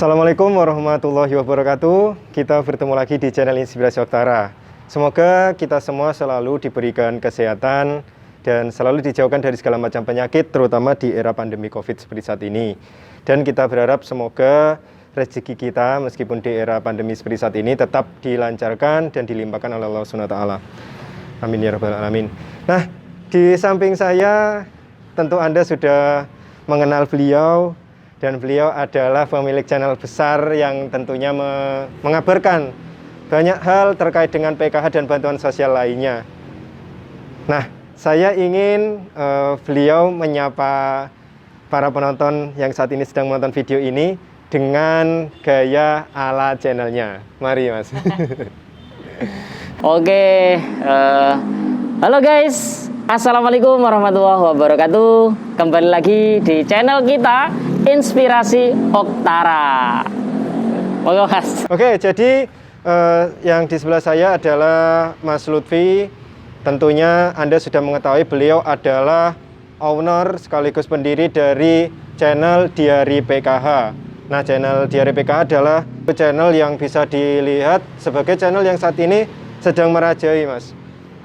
Assalamualaikum warahmatullahi wabarakatuh. Kita bertemu lagi di channel Inspirasi Oktara. Semoga kita semua selalu diberikan kesehatan dan selalu dijauhkan dari segala macam penyakit, terutama di era pandemi COVID seperti saat ini. Dan kita berharap semoga rezeki kita meskipun di era pandemi seperti saat ini tetap dilancarkan dan dilimpahkan oleh Allah SWT. Amin ya rabbal alamin. Nah, di samping saya tentu Anda sudah mengenal beliau, dan beliau adalah pemilik channel besar yang tentunya mengabarkan banyak hal terkait dengan PKH dan bantuan sosial lainnya. Nah, saya ingin beliau menyapa para penonton yang saat ini sedang menonton video ini dengan gaya ala channelnya. Mari Mas. Oke, halo guys, Assalamualaikum warahmatullahi wabarakatuh. Kembali lagi di channel kita Inspirasi Oktara. Monggo Mas. Oke, jadi yang di sebelah saya adalah Mas Lutfi. Tentunya Anda sudah mengetahui beliau adalah owner sekaligus pendiri dari channel Diari PKH. Nah, channel Diari PKH adalah channel yang bisa dilihat sebagai channel yang saat ini sedang merajai, Mas,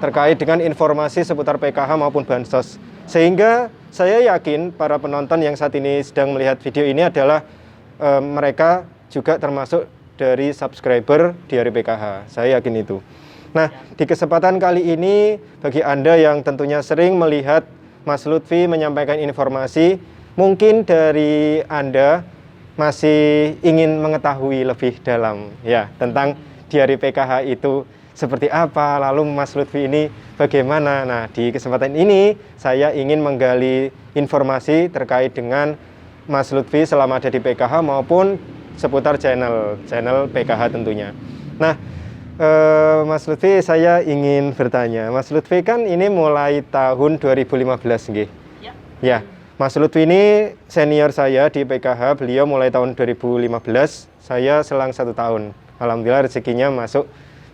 terkait dengan informasi seputar PKH maupun bansos. Sehingga saya yakin para penonton yang saat ini sedang melihat video ini adalah mereka juga termasuk dari subscriber Diari PKH. Saya yakin itu. Nah, di kesempatan kali ini bagi Anda yang tentunya sering melihat Mas Lutfi menyampaikan informasi, mungkin dari Anda masih ingin mengetahui lebih dalam ya tentang Diari PKH itu seperti apa, lalu Mas Lutfi ini bagaimana. Nah, di kesempatan ini saya ingin menggali informasi terkait dengan Mas Lutfi selama ada di PKH maupun seputar channel PKH tentunya. Nah, Mas Lutfi, saya ingin bertanya, Mas Lutfi kan ini mulai tahun 2015 nggih? Ya. Ya, Mas Lutfi ini senior saya di PKH, beliau mulai tahun 2015, saya selang 1 tahun. Alhamdulillah rezekinya masuk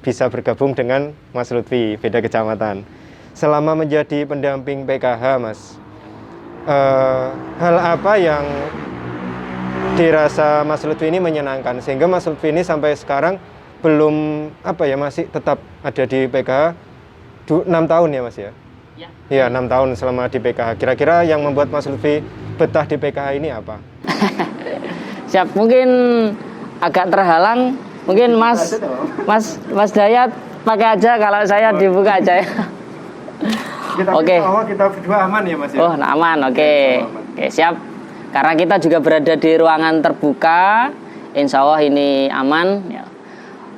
bisa bergabung dengan Mas Lutfi, beda kecamatan. Selama menjadi pendamping PKH, Mas, hal apa yang dirasa Mas Lutfi ini menyenangkan sehingga Mas Lutfi ini sampai sekarang belum masih tetap ada di PKH 6 tahun ya, Mas ya? Iya, 6 tahun selama di PKH. Kira-kira yang membuat Mas Lutfi betah di PKH ini apa? Siap, mungkin agak terhalang. Mungkin Mas Dayat pakai aja, kalau saya dibuka aja ya. Oke. Kita berdua aman ya, Mas ya? Oh, aman. Oke. Oke, siap. Karena kita juga berada di ruangan terbuka, insya Allah ini aman. Ya.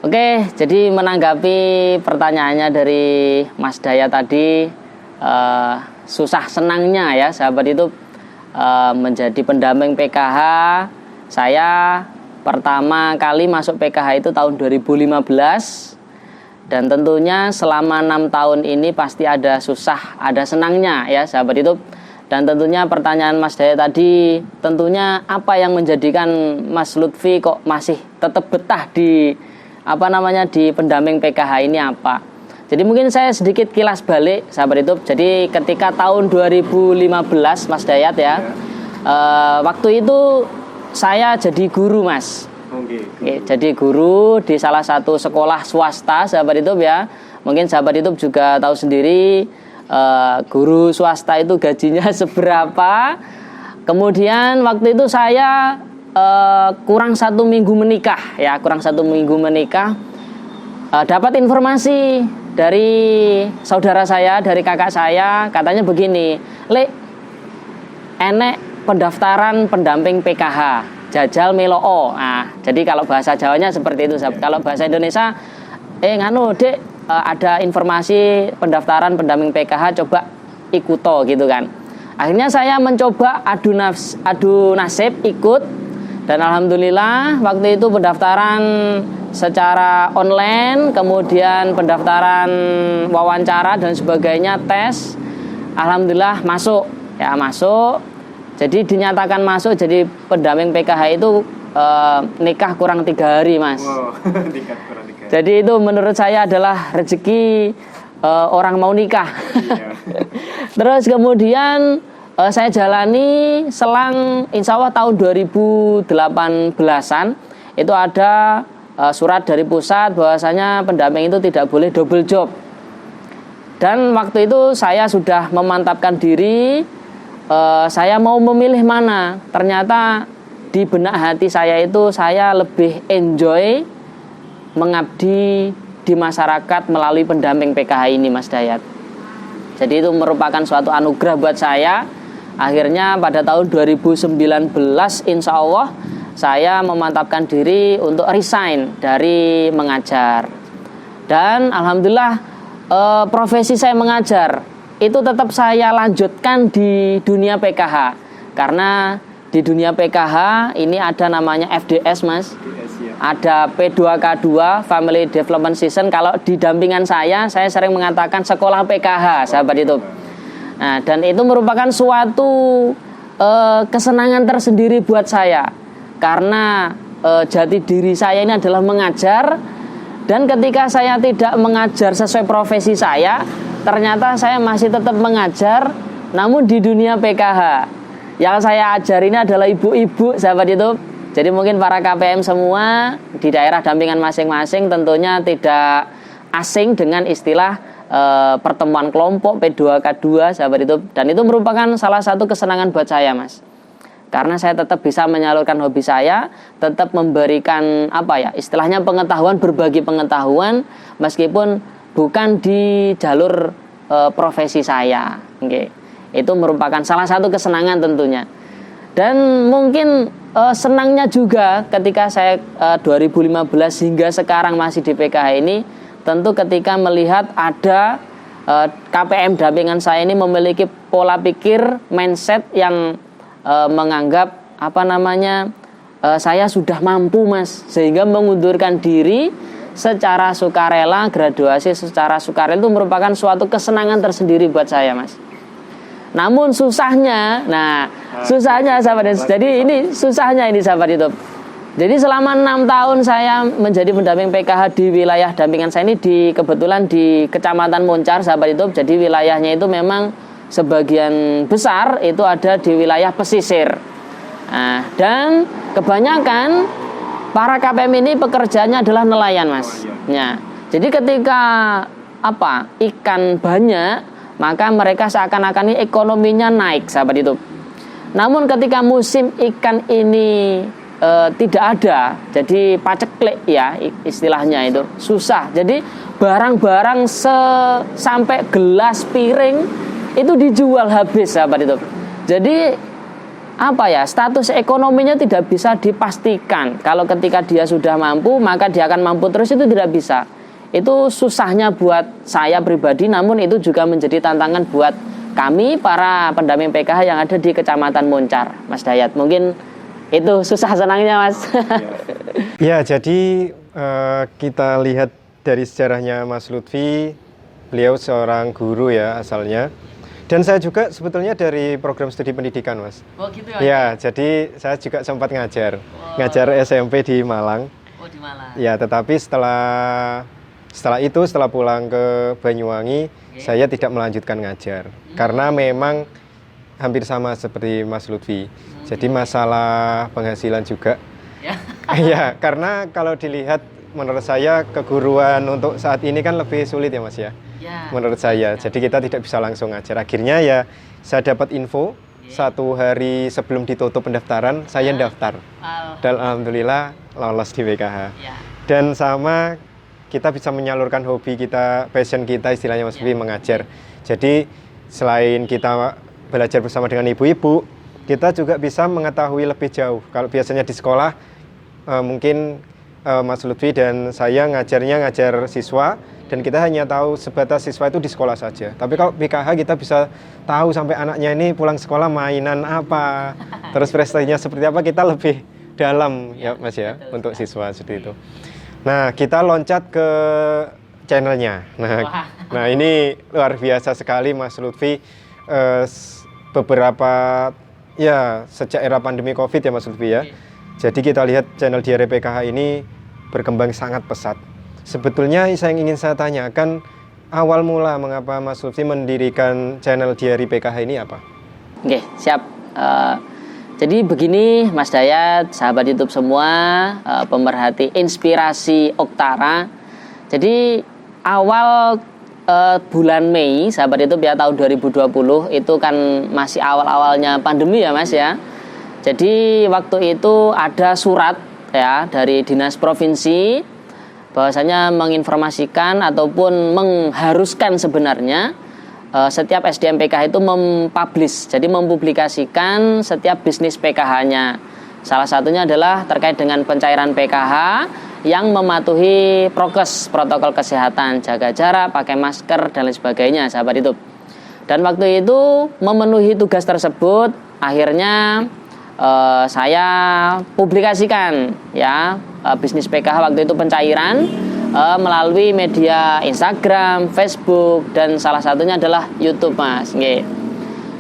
Oke, jadi menanggapi pertanyaannya dari Mas Dayat tadi, susah senangnya ya sahabat itu menjadi pendamping PKH. Saya pertama kali masuk PKH itu tahun 2015, dan tentunya selama 6 tahun ini pasti ada susah, ada senangnya ya sahabat itu. Dan tentunya pertanyaan Mas Daya tadi, tentunya apa yang menjadikan Mas Lutfi kok masih tetap betah di di pendamping PKH ini apa? Jadi mungkin saya sedikit kilas balik sahabat itu. Jadi ketika tahun 2015 Mas Dayat ya, waktu itu saya jadi guru, Mas. Oke, jadi guru di salah satu sekolah swasta sahabat itu ya. Mungkin sahabat itu juga tahu sendiri guru swasta itu gajinya seberapa. Kemudian waktu itu saya kurang 1 minggu menikah ya, dapat informasi dari saudara saya, dari kakak saya, katanya begini, "Lek, enek pendaftaran pendamping PKH, jajal meloo." Nah, jadi kalau bahasa Jawanya seperti itu. Kalau bahasa Indonesia, Dek, ada informasi pendaftaran pendamping PKH, coba ikuto gitu kan. Akhirnya saya mencoba adu nasib ikut, dan alhamdulillah waktu itu pendaftaran secara online, kemudian pendaftaran wawancara dan sebagainya, tes, alhamdulillah masuk. Jadi dinyatakan masuk jadi pendamping PKH itu nikah kurang 3 hari, Mas. Wow, nikah kurang 3 hari. Jadi itu menurut saya adalah rezeki orang mau nikah. Iya. Terus kemudian saya jalani selang insya Allah tahun 2018-an itu ada surat dari pusat bahwasanya pendamping itu tidak boleh double job. Dan waktu itu saya sudah memantapkan diri, saya mau memilih mana. Ternyata di benak hati saya itu saya lebih enjoy mengabdi di masyarakat melalui pendamping PKH ini, Mas Dayat. Jadi itu merupakan suatu anugerah buat saya. Akhirnya pada tahun 2019 insya Allah saya memantapkan diri untuk resign dari mengajar. Dan alhamdulillah profesi saya mengajar itu tetap saya lanjutkan di dunia PKH. Karena di dunia PKH ini ada namanya FDS, Mas. Ada P2K2 Family Development Season. Kalau di dampingan saya sering mengatakan sekolah PKH, sahabat itu. Nah, dan itu merupakan suatu kesenangan tersendiri buat saya. Karena jati diri saya ini adalah mengajar. Dan ketika saya tidak mengajar sesuai profesi saya, ternyata saya masih tetap mengajar, namun di dunia PKH. Yang saya ajar ini adalah ibu-ibu, sahabat itu. Jadi mungkin para KPM semua di daerah dampingan masing-masing tentunya tidak asing dengan istilah pertemuan kelompok P2K2, sahabat itu. Dan itu merupakan salah satu kesenangan buat saya, Mas. Karena saya tetap bisa menyalurkan hobi saya, tetap memberikan istilahnya pengetahuan, berbagi pengetahuan meskipun bukan di jalur profesi saya. Oke. Itu merupakan salah satu kesenangan tentunya. Dan mungkin senangnya juga ketika saya 2015 hingga sekarang masih di PKH ini, tentu ketika melihat ada KPM dampingan saya ini memiliki pola pikir, mindset yang menganggap saya sudah mampu, Mas, sehingga mengundurkan diri secara sukarela, graduasi secara sukarela itu merupakan suatu kesenangan tersendiri buat saya, Mas. Namun susahnya, sahabat. Jadi ini susahnya ini, sahabat itu. Jadi selama 6 tahun saya menjadi pendamping PKH di wilayah dampingan saya ini kebetulan di Kecamatan Moncar, sahabat itu. Jadi wilayahnya itu memang sebagian besar itu ada di wilayah pesisir. Nah, dan kebanyakan para KPM ini pekerjaannya adalah nelayan, Mas. Ya. Jadi ketika ikan banyak, maka mereka seakan-akan ini ekonominya naik, sahabat itu. Namun ketika musim ikan ini tidak ada, jadi paceklik ya istilahnya itu, susah. Jadi barang-barang sampai gelas, piring itu dijual habis, sahabat itu. Jadi status ekonominya tidak bisa dipastikan. Kalau ketika dia sudah mampu, maka dia akan mampu terus, itu tidak bisa. Itu susahnya buat saya pribadi, namun itu juga menjadi tantangan buat kami para pendamping PKH yang ada di Kecamatan Moncar, Mas Dayat. Mungkin itu susah senangnya, Mas. Ya, jadi kita lihat dari sejarahnya Mas Lutfi, beliau seorang guru ya asalnya. Dan saya juga sebetulnya dari program studi pendidikan, Mas. Oh gitu ya? Ya, jadi saya juga sempat ngajar SMP di Malang. Oh, di Malang. Ya, tetapi setelah pulang ke Banyuwangi, saya tidak melanjutkan ngajar. Karena memang hampir sama seperti Mas Lutfi. Jadi masalah penghasilan juga. Ya, karena kalau dilihat menurut saya keguruan untuk saat ini kan lebih sulit ya, Mas ya. Menurut saya. Jadi kita tidak bisa langsung ngajar. Akhirnya ya saya dapat info 1 hari sebelum ditutup pendaftaran, saya daftar. Dan alhamdulillah lolos di PKH. Dan sama kita bisa menyalurkan hobi kita, passion kita istilahnya Mas Lutfi, mengajar. Jadi selain kita belajar bersama dengan ibu-ibu, kita juga bisa mengetahui lebih jauh. Kalau biasanya di sekolah mungkin Mas Lutfi dan saya ngajar siswa, dan kita hanya tahu sebatas siswa itu di sekolah saja. Tapi kalau PKH kita bisa tahu sampai anaknya ini pulang sekolah mainan apa, terus prestasinya seperti apa, kita lebih dalam ya Mas ya, untuk siswa seperti itu. Nah, kita loncat ke channelnya. Nah ini luar biasa sekali Mas Lutfi. Sejak era pandemi COVID ya Mas Lutfi ya. Jadi kita lihat channel Diare PKH ini berkembang sangat pesat. Sebetulnya saya ingin saya tanyakan, awal mula mengapa Mas Lutfi mendirikan channel Diare PKH ini apa? Oke, siap. Jadi begini Mas Dayat, sahabat YouTube semua, pemerhati inspirasi Oktara. Jadi awal bulan Mei, sahabat YouTube ya, tahun 2020 itu kan masih awal-awalnya pandemi ya Mas ya. Jadi waktu itu ada surat ya dari Dinas Provinsi bahwasanya menginformasikan ataupun mengharuskan sebenarnya setiap SDM PKH itu mempublish, jadi mempublikasikan setiap bisnis PKH-nya. Salah satunya adalah terkait dengan pencairan PKH yang mematuhi prokes, protokol kesehatan, jaga jarak, pakai masker dan lain sebagainya, sahabat YouTube. Dan waktu itu memenuhi tugas tersebut, akhirnya saya publikasikan ya bisnis PKH waktu itu pencairan melalui media Instagram, Facebook, dan salah satunya adalah YouTube Mas.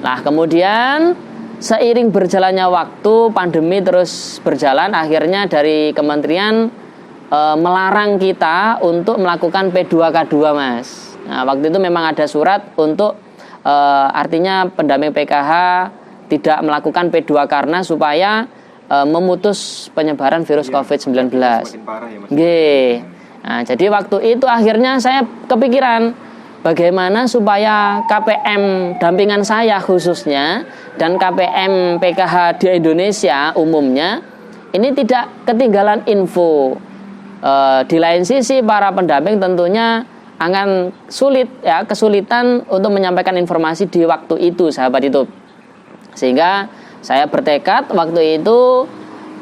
Nah kemudian seiring berjalannya waktu, pandemi terus berjalan, akhirnya dari kementerian melarang kita untuk melakukan P2K2 Mas. Nah waktu itu memang ada surat untuk artinya pendamping PKH tidak melakukan P2 karena supaya memutus penyebaran virus COVID-19. Nah, jadi waktu itu akhirnya saya kepikiran bagaimana supaya KPM dampingan saya khususnya dan KPM PKH di Indonesia umumnya ini tidak ketinggalan info. Di lain sisi para pendamping tentunya akan kesulitan untuk menyampaikan informasi di waktu itu, sahabat YouTube. Sehingga saya bertekad waktu itu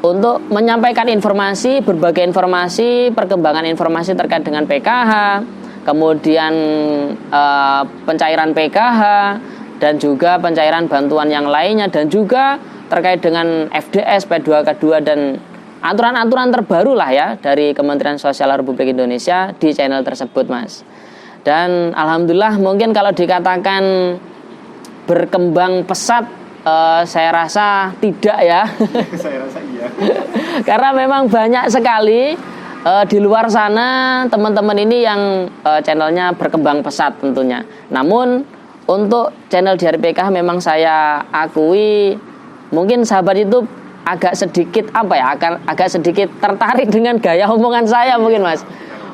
untuk menyampaikan informasi, berbagai informasi, perkembangan informasi terkait dengan PKH, kemudian pencairan PKH, dan juga pencairan bantuan yang lainnya, dan juga terkait dengan FDS, P2K2, dan aturan-aturan terbaru lah ya dari Kementerian Sosial Republik Indonesia di channel tersebut Mas. Dan alhamdulillah mungkin kalau dikatakan berkembang pesat, saya rasa tidak ya. Saya rasa iya. Karena memang banyak sekali di luar sana teman-teman ini yang channelnya berkembang pesat tentunya. Namun untuk channel Diari PKH memang saya akui mungkin sahabat itu agak sedikit agak sedikit tertarik dengan gaya omongan saya mungkin Mas.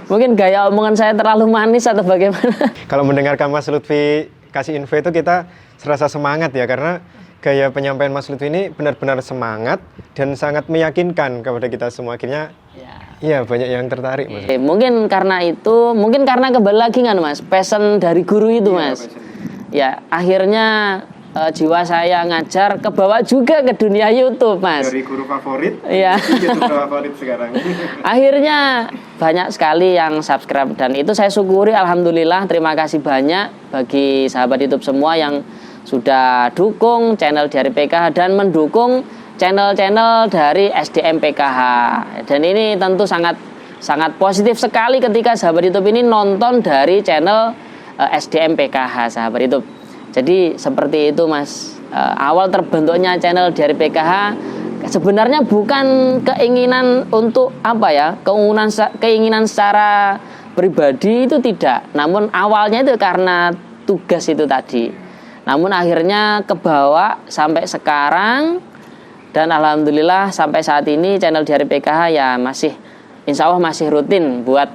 Mungkin gaya omongan saya terlalu manis atau bagaimana? Kalau mendengarkan Mas Lutfi kasih info itu kita serasa semangat ya, karena gaya penyampaian Mas Lutfi ini benar-benar semangat dan sangat meyakinkan kepada kita semua. Akhirnya ya banyak yang tertarik Mas. Mungkin karena itu, mungkin karena kembali lagi kan Mas, passion dari guru itu Mas. Ya akhirnya jiwa saya ngajar ke bawah juga ke dunia YouTube Mas. Dari guru favorit, iya. YouTuber favorit sekarang. Akhirnya banyak sekali yang subscribe dan itu saya syukuri, alhamdulillah. Terima kasih banyak bagi sahabat YouTube semua yang sudah dukung channel Diari PKH dan mendukung channel-channel dari SDM PKH. Dan ini tentu sangat positif sekali ketika sahabat YouTube ini nonton dari channel SDM PKH, sahabat YouTube. Jadi seperti itu Mas. Awal terbentuknya channel Diari PKH sebenarnya bukan keinginan untuk keinginan secara pribadi, itu tidak. Namun awalnya itu karena tugas itu tadi. Namun akhirnya kebawa sampai sekarang dan alhamdulillah sampai saat ini channel Diari PKH ya masih, insya Allah masih rutin buat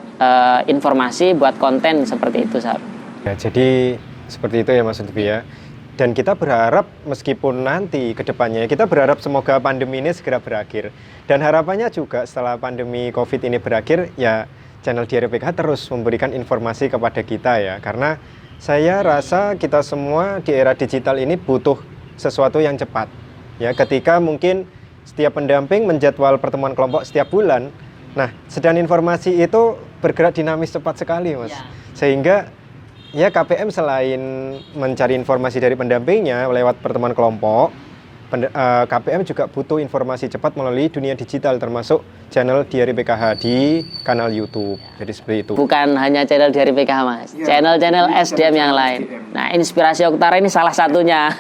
informasi, buat konten seperti itu sahabat. Ya, jadi seperti itu ya Mas Lutfi ya. Dan kita berharap meskipun nanti ke depannya, kita berharap semoga pandemi ini segera berakhir. Dan harapannya juga setelah pandemi COVID ini berakhir, ya channel Diari PKH terus memberikan informasi kepada kita ya. Karena saya rasa kita semua di era digital ini butuh sesuatu yang cepat. Ya, ketika mungkin setiap pendamping menjadwal pertemuan kelompok setiap bulan, nah sedang informasi itu bergerak dinamis cepat sekali Mas. Sehingga ya KPM selain mencari informasi dari pendampingnya lewat pertemuan kelompok, KPM juga butuh informasi cepat melalui dunia digital, termasuk channel Diari PKH di kanal YouTube. Jadi seperti itu. Bukan hanya channel Diari PKH Mas, channel-channel SDM yang lain. Nah, Inspirasi Oktara ini salah satunya.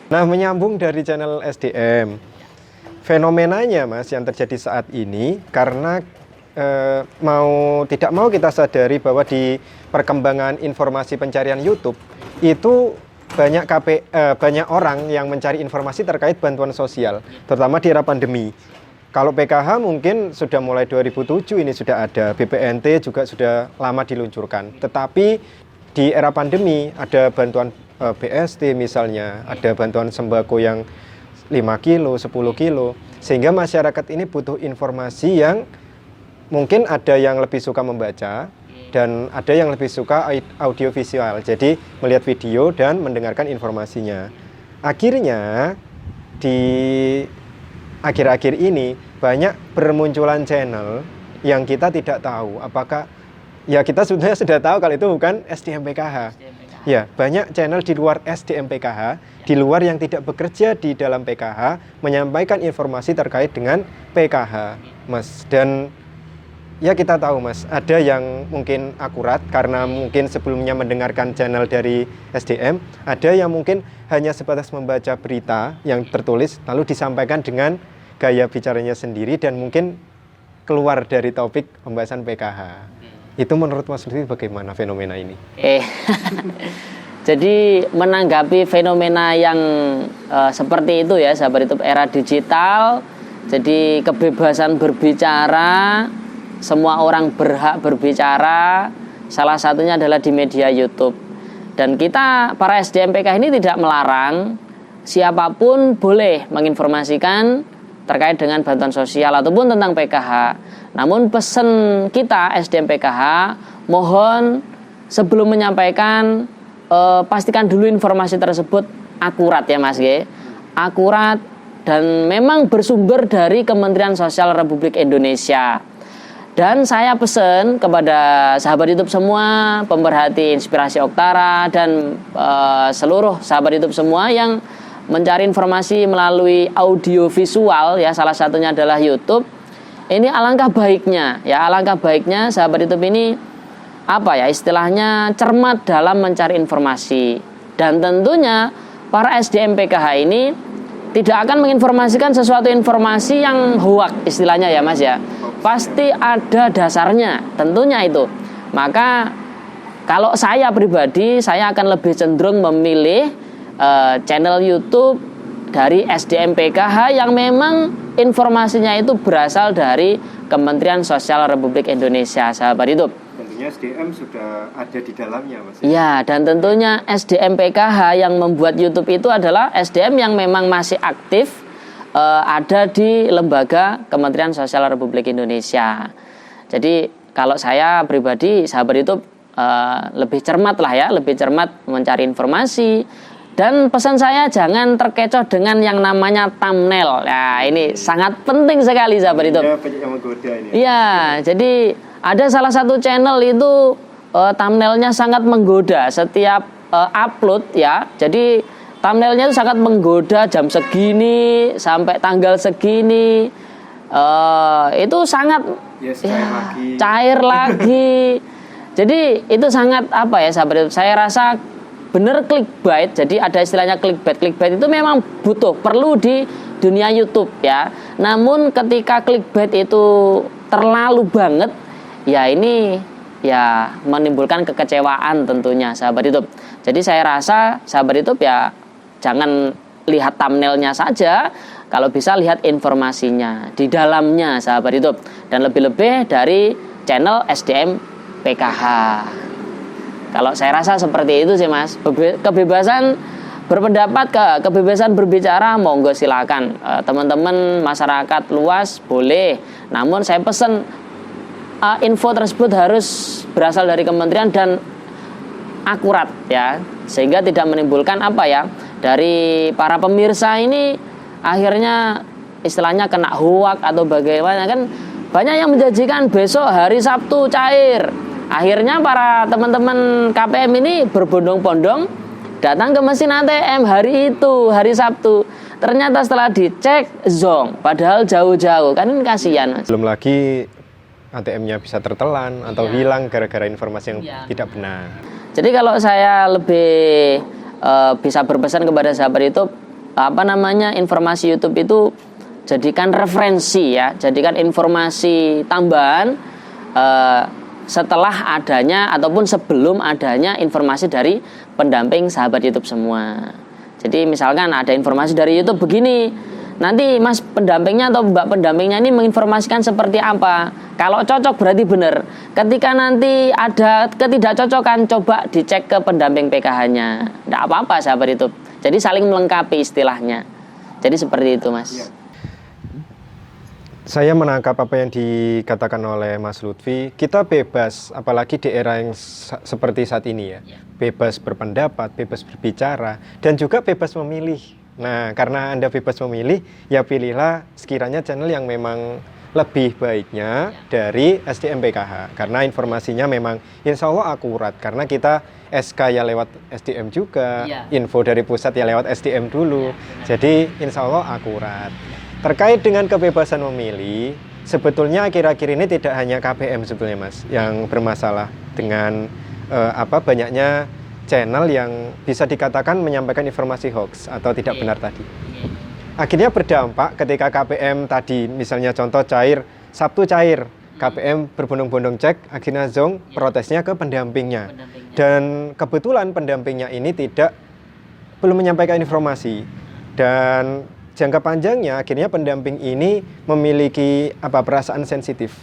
Nah, menyambung dari channel SDM, fenomenanya Mas yang terjadi saat ini, karena mau tidak mau kita sadari bahwa di perkembangan informasi pencarian YouTube itu banyak orang yang mencari informasi terkait bantuan sosial, terutama di era pandemi. Kalau PKH mungkin sudah mulai 2007 ini sudah ada, BPNT juga sudah lama diluncurkan. Tetapi di era pandemi ada bantuan BST misalnya, ada bantuan sembako yang 5 kilo, 10 kilo. Sehingga masyarakat ini butuh informasi yang mungkin ada yang lebih suka membaca dan ada yang lebih suka audio visual. Jadi melihat video dan mendengarkan informasinya. Akhirnya di akhir-akhir ini banyak bermunculan channel yang kita tidak tahu apakah ya kita sebenarnya sudah tahu kalau itu bukan SDM PKH. Ya, banyak channel di luar SDM PKH, di luar yang tidak bekerja di dalam PKH menyampaikan informasi terkait dengan PKH, Mas. Dan ya kita tahu, Mas, ada yang mungkin akurat karena mungkin sebelumnya mendengarkan channel dari SDM, ada yang mungkin hanya sebatas membaca berita yang tertulis lalu disampaikan dengan gaya bicaranya sendiri dan mungkin keluar dari topik pembahasan PKH. Itu menurut Mas Lutfi bagaimana fenomena ini? Jadi menanggapi fenomena yang seperti itu ya, sahabat YouTube, era digital, jadi kebebasan berbicara, semua orang berhak berbicara, salah satunya adalah di media YouTube. Dan kita para SDM PKH ini tidak melarang siapapun boleh menginformasikan terkait dengan bantuan sosial ataupun tentang PKH. Namun pesan kita SDM PKH, mohon sebelum menyampaikan pastikan dulu informasi tersebut akurat ya Mas G. Akurat dan memang bersumber dari Kementerian Sosial Republik Indonesia. Dan saya pesan kepada sahabat YouTube semua, pemerhati Inspirasi Oktara dan seluruh sahabat YouTube semua yang mencari informasi melalui audio visual ya, salah satunya adalah YouTube. Ini alangkah baiknya sahabat YouTube ini istilahnya cermat dalam mencari informasi. Dan tentunya para SDM PKH ini tidak akan menginformasikan sesuatu informasi yang hoax istilahnya ya Mas ya. Pasti ada dasarnya tentunya itu. Maka kalau saya pribadi, saya akan lebih cenderung memilih channel YouTube dari SDM PKH yang memang informasinya itu berasal dari Kementerian Sosial Republik Indonesia, sahabat YouTube. Tentunya SDM sudah ada di dalamnya, Mas. Ya, dan tentunya SDM PKH yang membuat YouTube itu adalah SDM yang memang masih aktif ada di lembaga Kementerian Sosial Republik Indonesia. Jadi kalau saya pribadi, sahabat YouTube lebih cermat lah ya, lebih cermat mencari informasi. Dan pesan saya jangan terkecoh dengan yang namanya thumbnail. Ya, ini sangat penting sekali sahabat YouTube. Iya, jadi ada salah satu channel itu thumbnailnya sangat menggoda setiap upload ya. Jadi thumbnailnya itu sangat menggoda, jam segini sampai tanggal segini. Itu sangat cair lagi. Jadi itu sangat sahabat YouTube. Saya rasa bener clickbait. Jadi ada istilahnya clickbait. Clickbait itu memang perlu di dunia YouTube ya. Namun ketika clickbait itu terlalu banget, ya ini ya menimbulkan kekecewaan tentunya sahabat YouTube. Jadi saya rasa sahabat YouTube ya jangan lihat thumbnailnya saja, kalau bisa lihat informasinya di dalamnya sahabat YouTube. Dan lebih-lebih dari channel SDM PKH. Kalau saya rasa seperti itu sih Mas. Kebebasan berpendapat, kebebasan berbicara monggo silakan. Teman-teman masyarakat luas boleh. Namun saya pesan info tersebut harus berasal dari kementerian dan akurat ya. Sehingga tidak menimbulkan dari para pemirsa ini akhirnya istilahnya kena hoax atau bagaimana kan. Banyak yang menjanjikan besok hari Sabtu cair. Akhirnya para teman-teman KPM ini berbondong-bondong datang ke mesin ATM hari itu, hari Sabtu. Ternyata setelah dicek zonk, padahal jauh-jauh. Kan ini kasihan Mas. Belum lagi ATM-nya bisa tertelan atau hilang gara-gara informasi yang tidak benar. Jadi kalau saya lebih bisa berpesan kepada sahabat YouTube, informasi YouTube itu jadikan referensi ya, jadikan informasi tambahan. setelah adanya ataupun sebelum adanya informasi dari pendamping sahabat YouTube semua. Jadi misalkan ada informasi dari YouTube begini, nanti mas pendampingnya atau mbak pendampingnya ini menginformasikan seperti apa. Kalau cocok berarti benar. Ketika nanti ada ketidakcocokan, coba dicek ke pendamping PKH-nya. Tidak apa-apa sahabat YouTube. Jadi saling melengkapi istilahnya. Jadi seperti itu mas. Saya menangkap apa yang dikatakan oleh Mas Lutfi. Kita bebas, apalagi di era yang seperti saat ini ya. Bebas berpendapat, bebas berbicara, dan juga bebas memilih. Nah, karena Anda bebas memilih, ya pilihlah sekiranya channel yang memang lebih baiknya dari SDM PKH. Karena informasinya memang insya Allah akurat. Karena kita SK ya lewat SDM juga, info dari pusat ya lewat SDM dulu. Jadi insya Allah akurat. Terkait dengan kebebasan memilih, sebetulnya akhir-akhir ini tidak hanya KPM sebetulnya mas, yang bermasalah dengan banyaknya channel yang bisa dikatakan menyampaikan informasi hoax atau tidak benar tadi. Akhirnya berdampak ketika KPM tadi, misalnya contoh cair, Sabtu cair, KPM berbondong-bondong cek, akhirnya zong protesnya ke pendampingnya. Dan kebetulan pendampingnya ini belum menyampaikan informasi. Dan jangka panjangnya akhirnya pendamping ini memiliki perasaan sensitif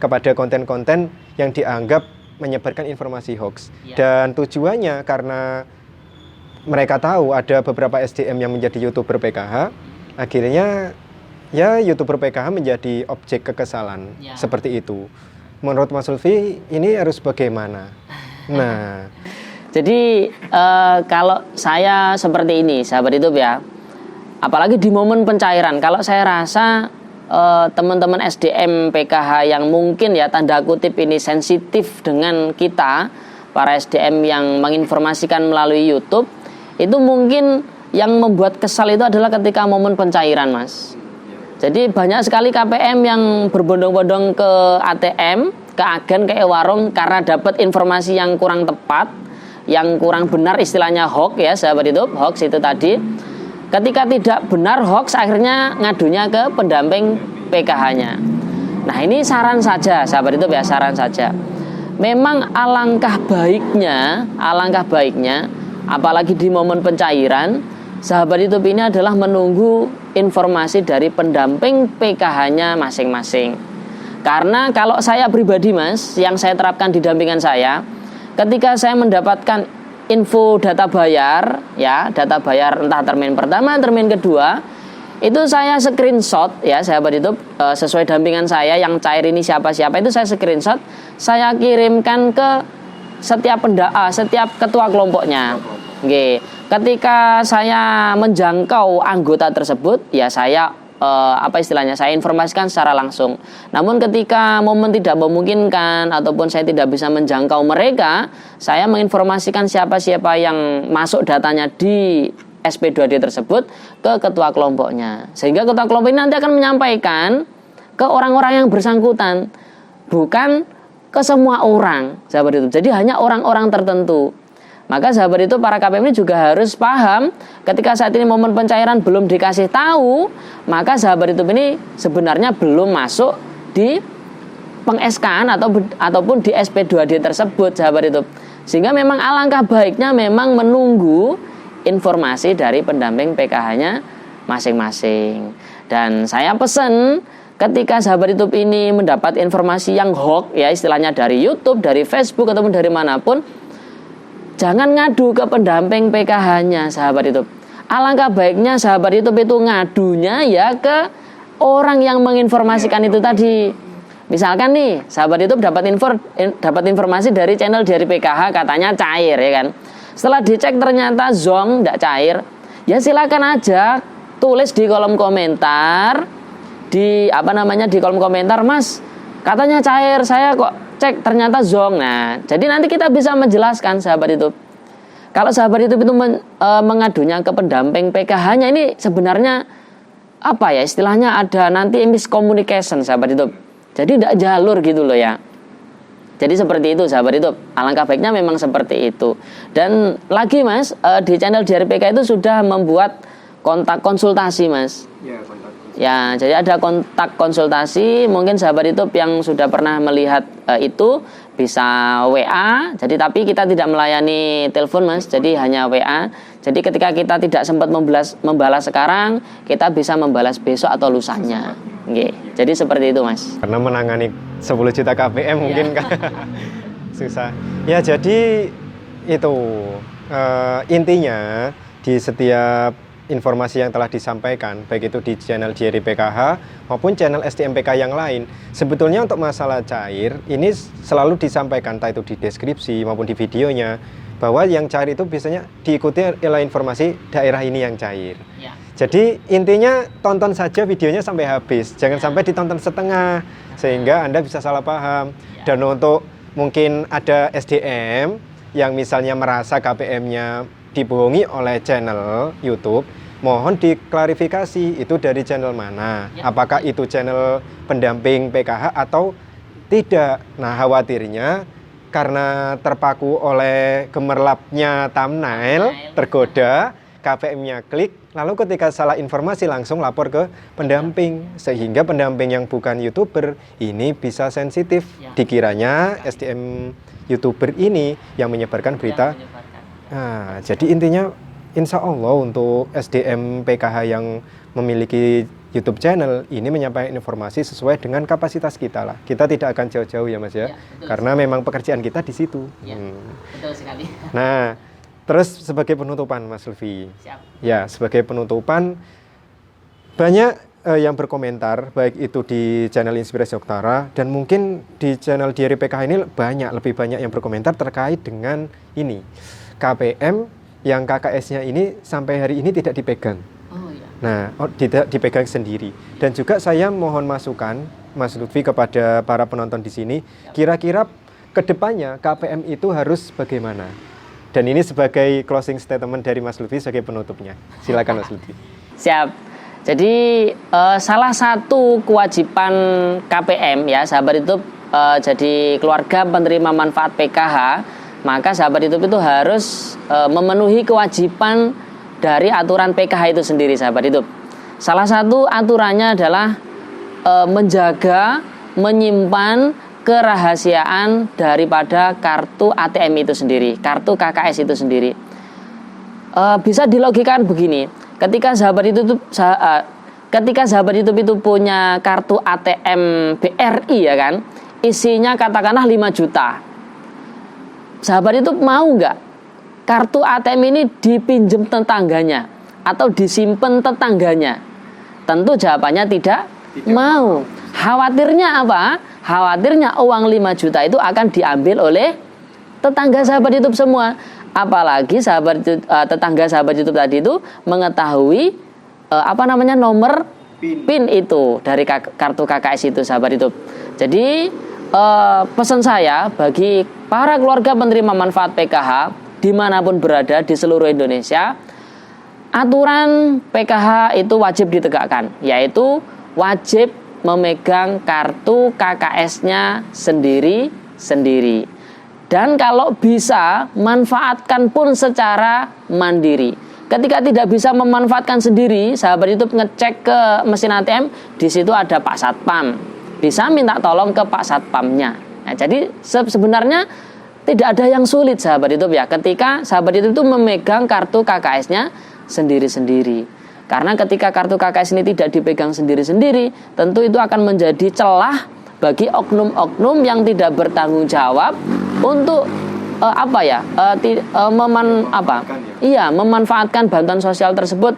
kepada konten-konten yang dianggap menyebarkan informasi hoax. Dan tujuannya karena mereka tahu ada beberapa SDM yang menjadi YouTuber PKH, akhirnya ya YouTuber PKH menjadi objek kekesalan seperti itu. Menurut Mas Lutfi ini harus bagaimana? Nah, jadi kalau saya seperti ini sahabat YouTube ya, apalagi di momen pencairan, kalau saya rasa teman-teman SDM PKH yang mungkin ya tanda kutip ini sensitif dengan kita para SDM yang menginformasikan melalui YouTube, itu mungkin yang membuat kesal itu adalah ketika momen pencairan mas. Jadi banyak sekali KPM yang berbondong-bondong ke ATM, ke agen, ke warung karena dapat informasi yang kurang tepat, yang kurang benar, istilahnya hoax ya sahabat YouTube, hoax itu tadi. Ketika tidak benar hoax, akhirnya ngadunya ke pendamping PKH-nya. Nah ini saran saja, sahabat itu ya, saran saja. Memang alangkah baiknya, apalagi di momen pencairan, sahabat YouTube ini adalah menunggu informasi dari pendamping PKH-nya masing-masing. Karena kalau saya pribadi mas, yang saya terapkan di dampingan saya, ketika saya mendapatkan info data bayar, ya data bayar entah termin pertama, termin kedua, itu saya screenshot ya sahabat YouTube, sesuai dampingan saya yang cair ini siapa-siapa itu saya screenshot, saya kirimkan ke setiap ketua kelompoknya. Oke. Ketika saya menjangkau anggota tersebut, ya saya saya informasikan secara langsung. Namun ketika momen tidak memungkinkan ataupun saya tidak bisa menjangkau mereka, saya menginformasikan siapa-siapa yang masuk datanya di SP2D tersebut ke ketua kelompoknya. Sehingga ketua kelompok ini nanti akan menyampaikan ke orang-orang yang bersangkutan, bukan ke semua orang, sahabat itu. Jadi hanya orang-orang tertentu. Maka sahabat itu para KPM ini juga harus paham ketika saat ini momen pencairan belum dikasih tahu, maka sahabat itu ini sebenarnya belum masuk di peng-SK-an ataupun di SP2D tersebut sahabat itu. Sehingga memang alangkah baiknya memang menunggu informasi dari pendamping PKH-nya masing-masing. Dan saya pesan ketika sahabat YouTube ini mendapat informasi yang hoax ya istilahnya dari YouTube, dari Facebook ataupun dari manapun, jangan ngadu ke pendamping PKH-nya sahabat YouTube. Alangkah baiknya sahabat YouTube itu ngadunya ya ke orang yang menginformasikan itu tadi. Misalkan nih sahabat YouTube dapat informasi dari channel dari PKH katanya cair ya kan. Setelah dicek ternyata zong tidak cair, ya silakan aja tulis di kolom komentar di kolom komentar, Mas katanya cair, saya kok cek ternyata zong. Nah, jadi nanti kita bisa menjelaskan sahabat YouTube. Kalau sahabat YouTube itu mengadunya ke pendamping PKH-nya ini sebenarnya istilahnya ada nanti miscommunication sahabat YouTube. Jadi tidak jalur gitu loh ya. Jadi seperti itu sahabat YouTube. Alangkah baiknya memang seperti itu. Dan lagi Mas, di channel DRPK itu sudah membuat kontak konsultasi Mas. Ya, kontak konsultasi. Ya, jadi ada kontak konsultasi. Mungkin sahabat YouTube yang sudah pernah melihat itu bisa WA. Jadi tapi kita tidak melayani telepon, Mas. Jadi hanya WA. Jadi ketika kita tidak sempat membalas sekarang, kita bisa membalas besok atau lusanya. Oke. Jadi seperti itu, Mas. Karena menangani 10 juta KPM mungkin kan susah. Ya, jadi itu intinya di setiap informasi yang telah disampaikan, baik itu di channel Jerry PKH maupun channel STMPK yang lain, sebetulnya untuk masalah cair ini selalu disampaikan, entah itu di deskripsi maupun di videonya, bahwa yang cair itu biasanya diikuti oleh informasi daerah ini yang cair. Ya. Jadi intinya tonton saja videonya sampai habis, jangan sampai ditonton setengah sehingga Anda bisa salah paham. Dan untuk mungkin ada SDM yang misalnya merasa KPM-nya dibohongi oleh channel YouTube, mohon diklarifikasi itu dari channel mana, apakah itu channel pendamping PKH atau tidak. Nah, khawatirnya karena terpaku oleh gemerlapnya thumbnail, tergoda, KPM-nya klik, lalu ketika salah informasi langsung lapor ke pendamping, sehingga pendamping yang bukan YouTuber ini bisa sensitif, dikiranya SDM YouTuber ini yang menyebarkan berita. Nah, jadi intinya insya Allah untuk SDM PKH yang memiliki YouTube channel ini menyampaikan informasi sesuai dengan kapasitas kita lah. Kita tidak akan jauh-jauh ya Mas ya, karena memang pekerjaan kita di situ. Betul sekali. Nah, terus sebagai penutupan Mas Lutfi. Siap. Ya, sebagai penutupan banyak yang berkomentar baik itu di channel Inspirasi Oktara dan mungkin di channel Diary PKH ini lebih banyak yang berkomentar terkait dengan ini. KPM yang KKS-nya ini sampai hari ini tidak dipegang. Oh iya. Nah, tidak dipegang sendiri. Dan juga saya mohon masukan Mas Lutfi kepada para penonton di sini, kira-kira kedepannya KPM itu harus bagaimana? Dan ini sebagai closing statement dari Mas Lutfi sebagai penutupnya. Silakan Mas Lutfi. Siap. Jadi salah satu kewajiban KPM ya sahabat YouTube, jadi keluarga penerima manfaat PKH, maka sahabat YouTube itu harus memenuhi kewajiban dari aturan PKH itu sendiri sahabat YouTube. Salah satu aturannya adalah menjaga, menyimpan kerahasiaan daripada kartu ATM itu sendiri, kartu KKS itu sendiri. Bisa dilogikan begini, ketika sahabat YouTube itu punya kartu ATM BRI ya kan, isinya katakanlah 5 juta. Sahabat itu mau nggak kartu ATM ini dipinjam tetangganya atau disimpan tetangganya? Tentu jawabannya tidak mau. Khawatirnya apa? Khawatirnya uang 5 juta itu akan diambil oleh tetangga sahabat YouTube semua. Apalagi tetangga sahabat YouTube tadi itu mengetahui nomor PIN itu dari kartu KKS itu sahabat YouTube. Jadi pesan saya bagi para keluarga penerima manfaat PKH dimanapun berada di seluruh Indonesia, aturan PKH itu wajib ditegakkan, yaitu wajib memegang kartu KKS-nya sendiri-sendiri. Dan kalau bisa, manfaatkan pun secara mandiri. Ketika tidak bisa memanfaatkan sendiri, sahabat YouTube ngecek ke mesin ATM, di situ ada Pak Satpam. Bisa minta tolong ke Pak Satpamnya. Nah, jadi sebenarnya tidak ada yang sulit sahabat YouTube ya, ketika sahabat YouTube itu memegang kartu KKS-nya sendiri-sendiri. Karena ketika kartu KKS ini tidak dipegang sendiri-sendiri, tentu itu akan menjadi celah bagi oknum-oknum yang tidak bertanggung jawab untuk memanfaatkan bantuan sosial tersebut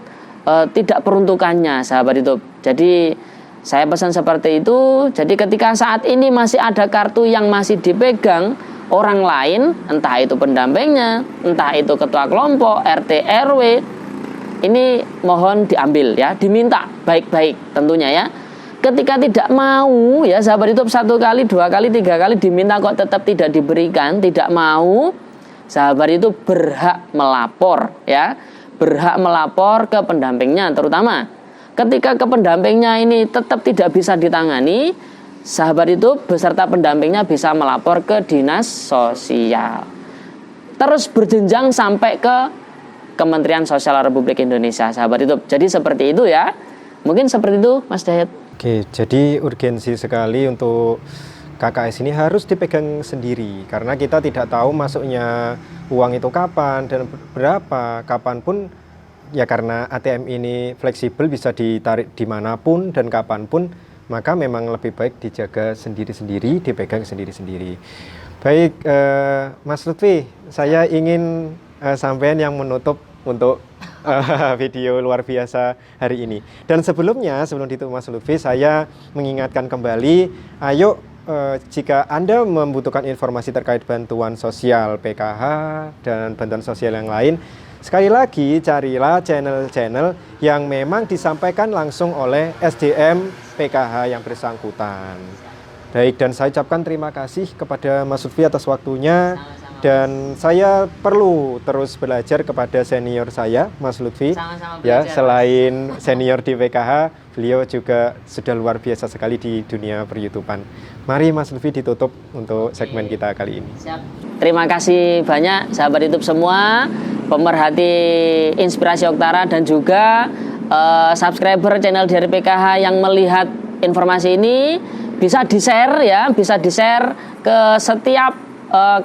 tidak peruntukannya sahabat YouTube. Jadi saya pesan seperti itu. Jadi ketika saat ini masih ada kartu yang masih dipegang orang lain, entah itu pendampingnya, entah itu ketua kelompok, RT RW, ini mohon diambil ya, diminta baik-baik tentunya ya. Ketika tidak mau ya sahabat YouTube, 1 kali, 2 kali, 3 kali diminta kok tetap tidak diberikan, tidak mau, sahabat itu berhak melapor ya, berhak melapor ke pendampingnya. Terutama ketika ke pendampingnya ini tetap tidak bisa ditangani, sahabat itu beserta pendampingnya bisa melapor ke dinas sosial. Terus berjenjang sampai ke Kementerian Sosial Republik Indonesia sahabat YouTube. Jadi seperti itu ya. Mungkin seperti itu Mas Dayat. Oke, jadi urgensi sekali untuk KKS ini harus dipegang sendiri karena kita tidak tahu masuknya uang itu kapan dan berapa, kapanpun ya, karena ATM ini fleksibel bisa ditarik dimanapun dan kapanpun, maka memang lebih baik dijaga sendiri-sendiri, dipegang sendiri-sendiri. Baik, Mas Lutfi, saya ingin sampean yang menutup untuk video luar biasa hari ini. Dan sebelumnya, sebelum ditutup Mas Lutfi, saya mengingatkan kembali, ayo jika Anda membutuhkan informasi terkait bantuan sosial PKH dan bantuan sosial yang lain, sekali lagi carilah channel-channel yang memang disampaikan langsung oleh SDM PKH yang bersangkutan. Baik, dan saya ucapkan terima kasih kepada Mas Lutfi atas waktunya. Dan saya perlu terus belajar kepada senior saya, Mas Lutfi. Sama-sama ya, belajar, selain senior di PKH, beliau juga sudah luar biasa sekali di dunia per-YouTubean. Mari Mas Lutfi ditutup untuk segmen kita kali ini. Siap. Terima kasih banyak sahabat YouTube semua, pemerhati Inspirasi Oktara dan juga subscriber channel dari PKH yang melihat informasi ini, bisa di-share ya, bisa di-share ke setiap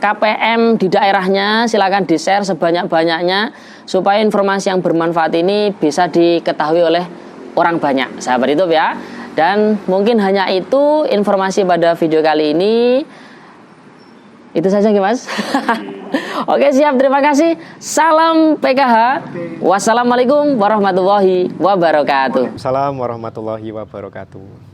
KPM di daerahnya. Silakan di-share sebanyak-banyaknya supaya informasi yang bermanfaat ini bisa diketahui oleh orang banyak, sahabat YouTube ya. Dan mungkin hanya itu informasi pada video kali ini. Itu saja Mas. Oke, siap, terima kasih. Salam PKH. Wassalamualaikum warahmatullahi wabarakatuh. Waalaikumsalam warahmatullahi wabarakatuh.